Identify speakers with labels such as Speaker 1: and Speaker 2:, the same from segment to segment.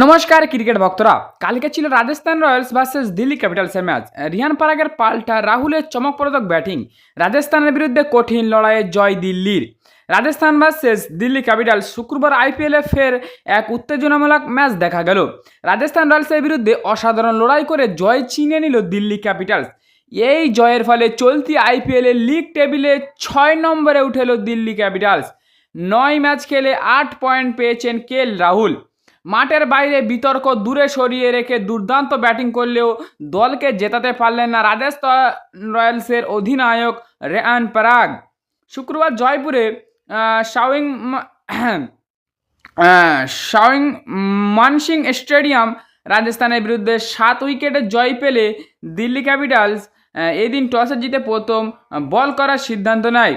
Speaker 1: নমস্কার ক্রিকেট ভক্তরা। কালকে ছিল রাজস্থান রয়্যালস ভার্সেস দিল্লি ক্যাপিটালসের ম্যাচ। রিয়ান পরাগের পাল্টা রাহুলের চমকপ্রদ ব্যাটিং, রাজস্থানের বিরুদ্ধে কঠিন লড়াইয়ে জয় দিল্লির। রাজস্থান ভার্সেস দিল্লি ক্যাপিটালস শুক্রবার আইপিএলে ফের এক উত্তেজনামূলক ম্যাচ দেখা গেল। রাজস্থান রয়্যালসের বিরুদ্ধে অসাধারণ লড়াই করে জয় ছিনিয়ে নিল দিল্লি ক্যাপিটালস। এই জয়ের ফলে চলতি আইপিএলে লিগ টেবিলে 6 নম্বরে উঠে এলো দিল্লি ক্যাপিটালস। 9 ম্যাচ খেলে 8 পয়েন্ট পেয়েছেন রাহুল। মাঠের বাইরে বিতর্ক দূরে সরিয়ে রেখে দুর্দান্ত ব্যাটিং করলেও দলকে জেতাতে পারলেন না রাজস্থান রয়্যালসের অধিনায়ক রিয়ান পরাগ। শুক্রবার জয়পুরে শাওয়িং শাওয়িং মানসিং স্টেডিয়াম রাজস্থানের বিরুদ্ধে 7 উইকেটে জয় পেলে দিল্লি ক্যাপিটালস এদিন টসে জিতে প্রথম বল করার সিদ্ধান্ত নেয়।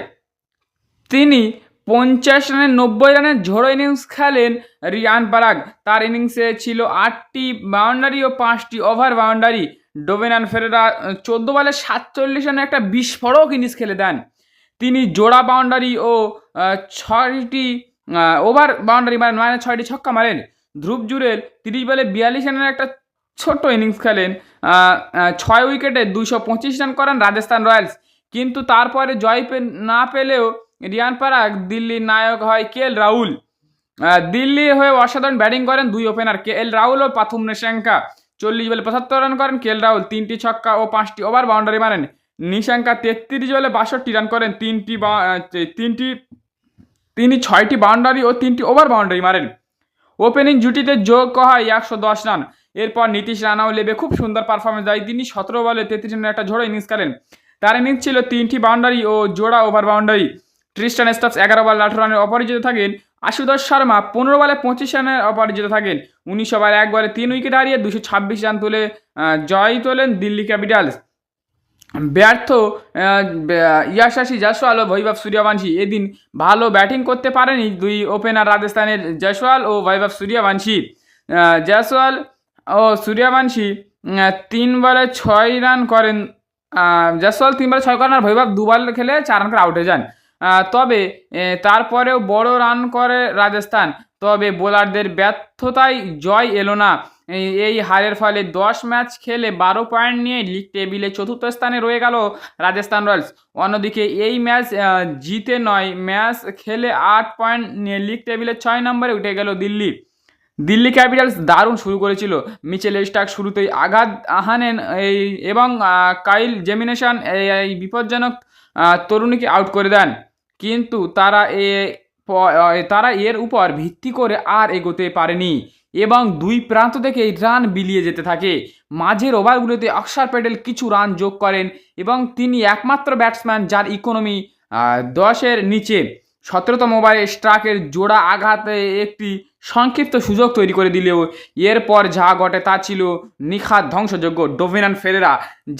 Speaker 1: তিনি 50 রানে 90 রানের ঝোড়ো ইনিংস খেলেন রিয়ান পরাগ। তার ইনিংসে ছিল 8টি বাউন্ডারি ও 5টি ওভার বাউন্ডারি। ডোমিনান ফেরেরা 14 বলে 47 রানের একটা বিস্ফোরক ইনিংস খেলে দেন। তিনি জোড়া বাউন্ডারি ও 6টি ওভার বাউন্ডারি মানে 6টি ছক্কা মারেন। ধ্রুব জুরেল 30 বলে 42 রানের একটা ছোট্ট ইনিংস খেলেন। 6 উইকেটে 225 রান করেন রাজস্থান রয়্যালস। কিন্তু তারপরে জয় না পেলেও রিয়ান পরাগ দিল্লির নায়ক হয় রাহুল। দিল্লির হয়ে অসাধারণ ব্যাটিং করেন দুই ওপেনার রাহুল ও পাথুম নিশাঙ্কা। 40 বলে 75 রান করেন রাহুল, 3টি ছক্কা ও 5টি ওভার বাউন্ডারি মারেন। নিশাঙ্কা 33 বলে 62 রান করেন, তিনি 6টি বাউন্ডারি ও 3টি ওভার বাউন্ডারি মারেন। ওপেনিং জুটিতে যোগ হয় 110 রান। এরপর নীতিশ রানাও লেবে খুব সুন্দর পারফরমেন্স দেয়। তিনি 17 বলে 33 রানের একটা ঝোড়ো ইনিংস খেলেন। তার ইনিংস ছিল 3টি বাউন্ডারি ও জোড়া ওভার বাউন্ডারি। ট্রিস্টান স্টাফস 11 বলে 18 রানের অপরাজিত থাকেন। আশুতোষ শর্মা 15 বলে 25 রানের অপরাজিত থাকেন। 19 ওভারে 1 বলে 3 উইকেট হারিয়ে 226 রান তুলে জয় তোলেন দিল্লি ক্যাপিটালস। ব্যর্থ ইয়াশাসী জয়সওয়াল ও বৈভব সূর্যবংশী এদিন ভালো ব্যাটিং করতে পারেনি দুই ওপেনার রাজস্থানের জয়সওয়াল ও বৈভব সূর্যবংশী। জয়সওয়াল ও সূর্যবংশী 3 বলে 6 রান করেন। জয়সওয়াল 3 বলে 6 করেন আর বৈভব 2 বল খেলে 4 রান করে আউট হয়ে যান। তবে তারপরেও বড় রান করে রাজস্থান, তবে বোলারদের ব্যর্থতায় জয় এলো না। এই হারের ফলে 10 ম্যাচ খেলে 12 পয়েন্ট নিয়ে লিগ টেবিলে 4র্থ স্থানে রয়ে গেল রাজস্থান রয়্যালস। অন্যদিকে এই ম্যাচ জিতে 9 ম্যাচ খেলে 8 পয়েন্ট নিয়ে লিগ টেবিলে 6 নম্বরে উঠে গেল দিল্লি ক্যাপিটালস দারুণ শুরু করেছিল। মিচেল স্টার্ক শুরুতেই আঘাত হানেন এবং কাইল জেমিনেশন এই বিপজ্জনক তরুণীকে আউট করে দেন। কিন্তু তারা এর উপর ভিত্তি করে আর এগোতে পারেনি এবং দুই প্রান্ত থেকে রান বিলিয়ে যেতে থাকে। মাঝের ওভারগুলোতে অক্ষর প্যাটেল কিছু রান যোগ করেন এবং তিনি একমাত্র ব্যাটসম্যান যার ইকোনমি 10-এর নিচে। 17তম ওভারে স্ট্রাকের জোড়া আঘাতে একটি সংক্ষিপ্ত সুযোগ তৈরি করে দিলেও এরপর যা ঘটে তা ছিল নিখাত ধ্বংসযোগ্য। ডোমিনান ফেরেরা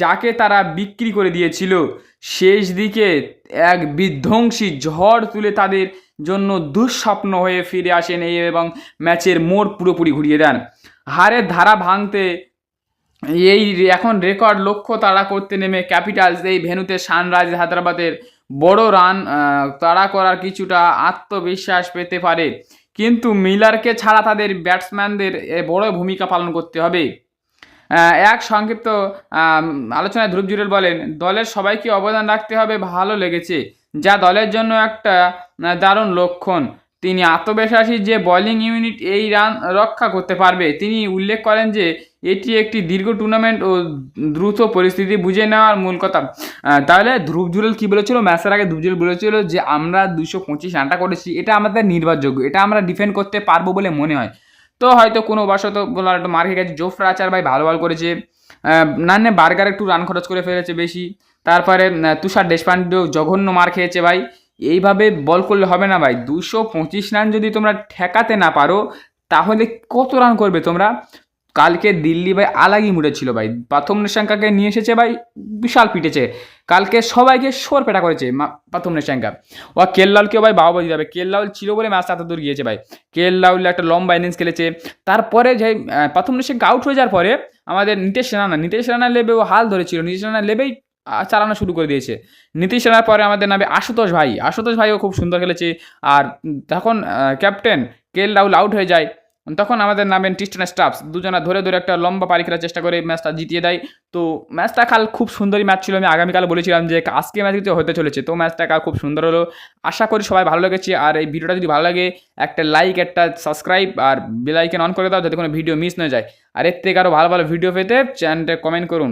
Speaker 1: যাকে তারা বিক্রি করে দিয়েছিল শেষ দিকে এক বিধ্বংসী ঝড় তুলে তাদের জন্য দুঃস্বপ্ন হয়ে ফিরে আসেন এবং ম্যাচের মোড় পুরোপুরি ঘুরিয়ে দেন। হারের ধারা ভাঙতে এখন রেকর্ড লক্ষ্য তাড়া করতে নেমে ক্যাপিটালস এই ভেন্যুতে সানরাইজ হায়দ্রাবাদের বড় রান তাড়া করার কিছুটা আত্মবিশ্বাস পেতে পারে, কিন্তু মিলারকে ছাড়া তাদের ব্যাটসম্যানদের বড় ভূমিকা পালন করতে হবে। এক সংক্ষিপ্ত আলোচনায় ধ্রুব জুরেল বলেন, দলের সবাইকে অবদান রাখতে হবে, ভালো লেগেছে, যা দলের জন্য একটা দারুণ লক্ষণ। তিনি আত্মবিশ্বাসী যে বোলিং ইউনিট এই রান রক্ষা করতে পারবে। তিনি উল্লেখ করেন যে এটি একটি দীর্ঘ টুর্নামেন্ট ও দ্রুত পরিস্থিতি বুঝে নেওয়ার মূল কথা। তাহলে ধ্রুব জুরেল কী বলেছিল? ম্যাচের আগে ধ্রুব জুরেল বলেছিল যে আমরা 225 রানটা করেছি, এটা আমাদের নির্ভরযোগ্য, এটা আমরা ডিফেন্ড করতে পারবো বলে মনে হয়। তো হয়তো কোনো বশত বোলার একটু মার খেয়ে গেছে। জোফরা আর্চার ভাই ভালো বল করেছে। নান্নে বার্গার একটু রান খরচ করে ফেলেছে বেশি। তারপরে তুষার দেশপান্ডেও জঘন্য মার খেয়েছে ভাই। এইভাবে বল করলে হবে না ভাই। 225 রান যদি তোমরা ঠেকাতে না পারো তাহলে কত রান করবে তোমরা? কালকে দিল্লি ভাই আলাগি মুডে ছিল ভাই। প্রথম নিশাঙ্কাকে নিয়ে এসেছে ভাই, বিশাল পিটেছে। কালকে সবাইকে শোর পেটা করেছে প্রথম নিশাঙ্কা। ও রাহুলকেও ভাই বাবা দিতে হবে। রাহুল ছিল বলে ম্যাচটা এত দূর গিয়েছে ভাই। রাহুল একটা লম্বা ইনিংস খেলেছে। তারপরে যে প্রথম নিশাঙ্কা আউট হয়ে যাওয়ার পরে আমাদের নীতিশ রানা লেবে ও হাল ধরেছিল। নীতিশ রানা লেবেই চালানো শুরু করে দিয়েছে। নীতিশ রানার পরে আমাদের নামে আশুতোষ ভাইও খুব সুন্দর খেলেছে। আর তখন ক্যাপ্টেন রাহুল আউট হয়ে যায়। তখন আমাদের নামেন টিস্টন স্টাফস দুজনা ধরে ধরে একটা লম্বা পারি খেলার চেষ্টা করে ম্যাচটা জিতিয়ে দেয়। তো ম্যাচটা কাল খুব সুন্দরই ম্যাচ ছিল। আমি আগামীকাল বলেছিলাম যে আজকে ম্যাচ কিন্তু হতে চলেছে, তো ম্যাচটা কাল খুব সুন্দর হলো। আশা করি সবাই ভালো লেগেছে। আর এই ভিডিওটা যদি ভালো লাগে একটা লাইক, একটা সাবস্ক্রাইব আর বেল আইকন অন করে দাও যাতে কোনো ভিডিও মিস না যায়। আর এর থেকে আরও ভালো ভালো ভিডিও পেতে চ্যানেলটা কমেন্ট করুন।